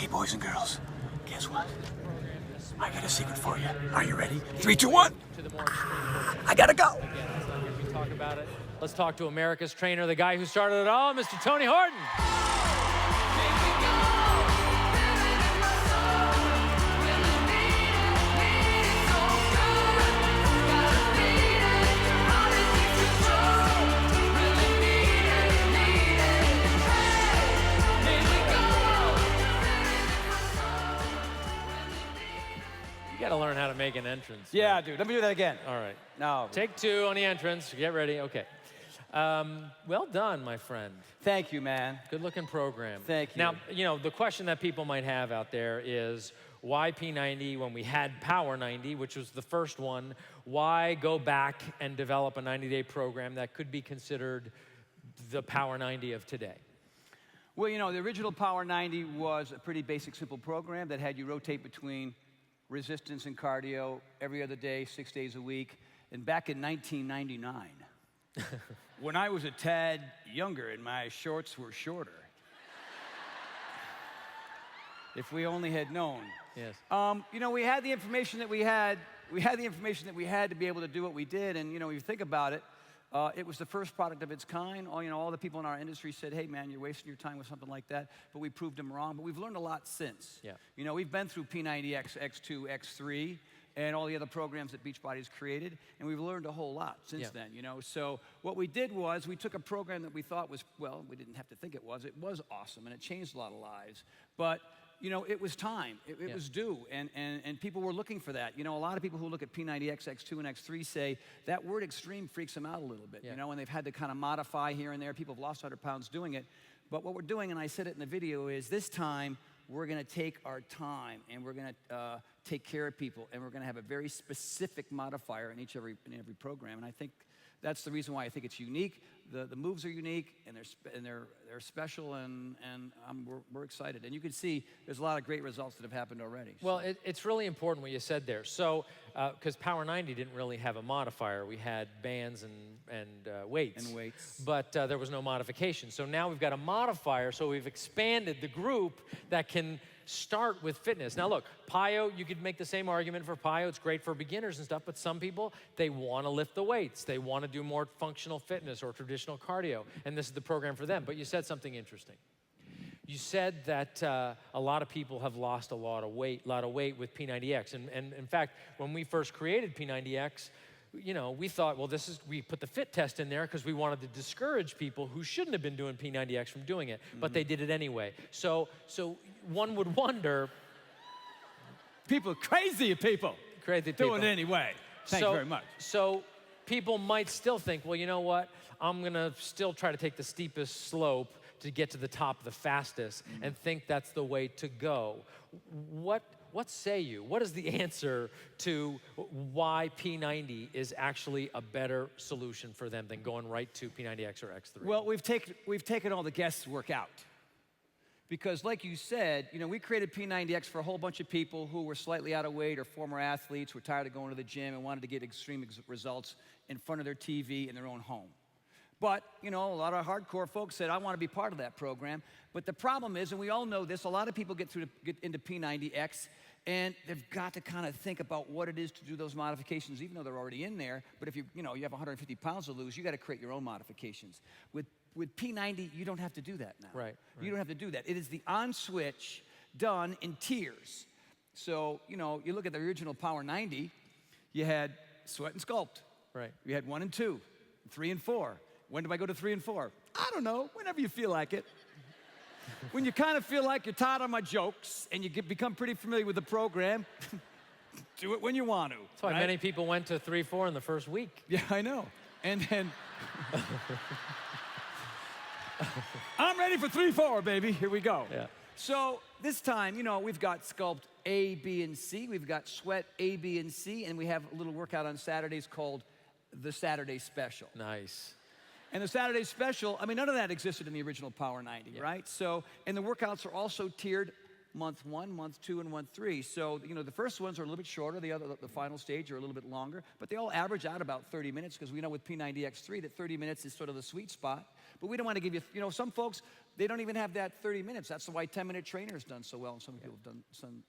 Hey, boys and girls, guess what? I got a secret for you. Are you ready? 3, 2, 1. I gotta go. We talk about it. Let's talk to America's trainer, the guy who started it all, Mr. Tony Horton. You gotta learn how to make an entrance. Yeah, man. dude. Let me do that again. All right. No. Take 2 on the entrance. Get ready. Okay. Well done, my friend. Thank you, man. Good-looking program. Thank you. Now, you know, the question that people might have out there is, why P90 when we had Power 90, which was the first one? Why go back and develop a 90-day program that could be considered the Power 90 of today? Well, you know, the original Power 90 was a pretty basic, simple program that had you rotate between resistance and cardio every other day, 6 days a week. And back in 1999, when I was a tad younger and my shorts were shorter, if we only had known. Yes. You know, we had the information that we had. We had the information that we had to be able to do what we did. And, you know, if you think about it, it was the first product of its kind. All the people in our industry said, hey, man, you're wasting your time with something like that. But we proved them wrong. But we've learned a lot since. Yeah. You know, we've been through P90X, X2, X3, and all the other programs that Beachbody's created. And we've learned a whole lot since then, you know. So what we did was we took a program that we thought was, well, we didn't have to think it was. It was awesome, and it changed a lot of lives. But you know, it was time. It was due, and people were looking for that. You know, a lot of people who look at P90X, X2, and X3 say that word extreme freaks them out a little bit, you know, and they've had to kind of modify here and there. People have lost 100 pounds doing it. But what we're doing, and I said it in the video, is this time we're going to take our time, and we're going to take care of people, and we're going to have a very specific modifier in every program. And I think that's the reason why I think it's unique. The moves are unique, and they're special, and we're excited. And you can see there's a lot of great results that have happened already. Well, it's really important what you said there. So, because Power 90 didn't really have a modifier. We had bands and weights. And weights. But there was no modification. So now we've got a modifier, so we've expanded the group that can start with fitness. Now look, Pyo, you could make the same argument for Pyo. It's great for beginners and stuff, but some people, they want to lift the weights. They want to do more functional fitness or traditional cardio, and this is the program for them. But you said something interesting. You said that a lot of people have lost a lot of weight with P90X. And in fact, when we first created P90X, you know, we thought, well, we put the fit test in there because we wanted to discourage people who shouldn't have been doing P90X from doing it, but they did it anyway. So one would wonder. Crazy people. Do it anyway. Thank you very much. So people might still think, well, you know what? I'm going to still try to take the steepest slope to get to the top the fastest and think that's the way to go. What say you? What is the answer to why P90 is actually a better solution for them than going right to P90X or X3? Well, we've taken all the guesswork out. Because like you said, you know, we created P90X for a whole bunch of people who were slightly out of weight or former athletes, were tired of going to the gym and wanted to get extreme results in front of their TV in their own home. But, you know, a lot of hardcore folks said, I want to be part of that program. But the problem is, and we all know this, a lot of people get into P90X, and they've got to kind of think about what it is to do those modifications, even though they're already in there. But if you have 150 pounds to lose, you got to create your own modifications. With P90, you don't have to do that now. Right. You don't have to do that. It is the on switch done in tiers. So, you know, you look at the original Power 90, you had Sweat and Sculpt. Right. You had 1 and 2, 3 and 4. When do I go to 3 and 4? I don't know, whenever you feel like it. When you kind of feel like you're tired of my jokes and you become pretty familiar with the program, do it when you want to. That's why many people went to 3, 4 in the first week. Yeah, I know. And then, I'm ready for 3, 4, baby. Here we go. Yeah. So this time, you know, we've got Sculpt A, B, and C. We've got Sweat A, B, and C. And we have a little workout on Saturdays called the Saturday Special. Nice. And the Saturday Special, I mean, none of that existed in the original Power 90, right? So, and the workouts are also tiered month 1, month 2, and month 3. So, you know, the first ones are a little bit shorter, the final stage are a little bit longer, but they all average out about 30 minutes because we know with P90X3 that 30 minutes is sort of the sweet spot. But we don't want to give you, you know, some folks, they don't even have that 30 minutes. That's why 10-minute trainer's done so well, and some people have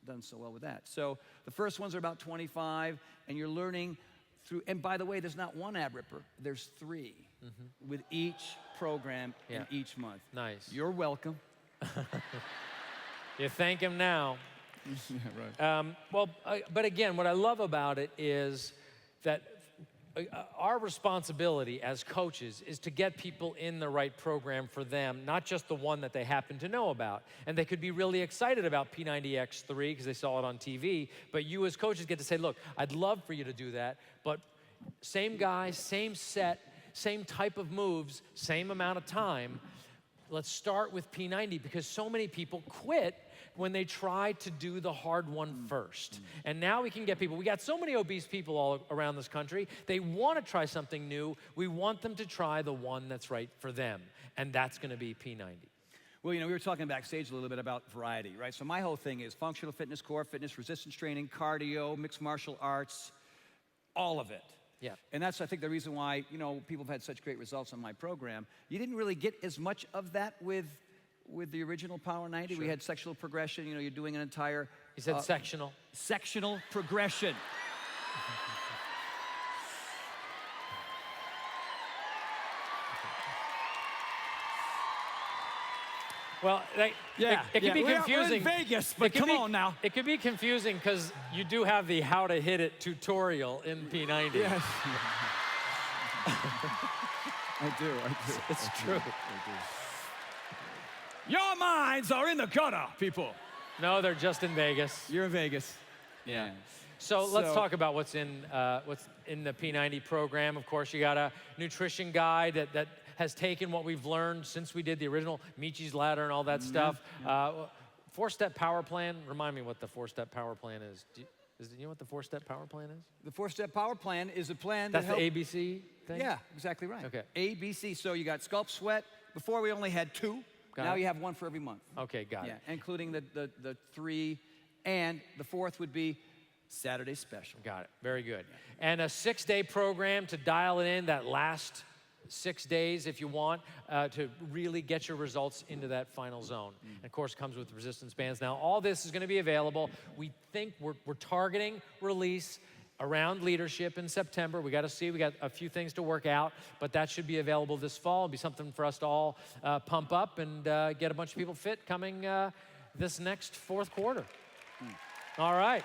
done so well with that. So the first ones are about 25, and you're learning through, and by the way, there's not one ab ripper, there's 3 with each program in each month. Nice. You're welcome. You thank him now. Yeah, right. But again, what I love about it is that our responsibility as coaches is to get people in the right program for them, not just the one that they happen to know about. And they could be really excited about P90X3 because they saw it on TV, but you as coaches get to say, look, I'd love for you to do that, but same guy, same set, same type of moves, same amount of time. Let's start with P90 because so many people quit when they try to do the hard one first. And now we can get people, we got so many obese people all around this country, they want to try something new. We want them to try the one that's right for them, and that's going to be P90. Well, you know, we were talking backstage a little bit about variety, right? So my whole thing is functional fitness, core fitness, resistance training, cardio, mixed martial arts, all of it. Yeah. And that's, I think, the reason why, you know, people have had such great results on my program. You didn't really get as much of that with the original Power 90. Sure. We had sectional progression. You know, you're doing an entire... He said sectional. Sectional progression. Well, it can be confusing. We're in Vegas, but come on now. It could be confusing because you do have the how to hit it tutorial in P90. Yes. I do. It's true. Your minds are in the gutter, people. No, they're just in Vegas. You're in Vegas. Yeah. So let's talk about what's in the P90 program. Of course, you got a nutrition guide that has taken what we've learned since we did the original Michi's Ladder and all that stuff. Four-step power plan. Remind me what the four-step power plan is. Do you know what the four-step power plan is? The four-step power plan is a plan That's that the ABC thing? Yeah, exactly right. Okay. ABC. So you got Sculpt Sweat. Before we only had 2. Now you have 1 for every month. Okay, got it. Yeah, including the 3, and the 4th would be Saturday Special. Got it. Very good. And a 6-day program to dial it in, that last 6 days if you want, to really get your results into that final zone. And of course, it comes with resistance bands. Now, all this is going to be available. We think we're targeting release around leadership in September. We got to see, we got a few things to work out, but that should be available this fall. It'll be something for us to all pump up and get a bunch of people fit coming this next 4th quarter. All right.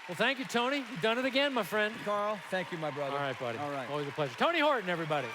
Well, thank you, Tony. You've done it again, my friend. Carl, thank you, my brother. All right, buddy. All right. Always a pleasure. Tony Horton, everybody.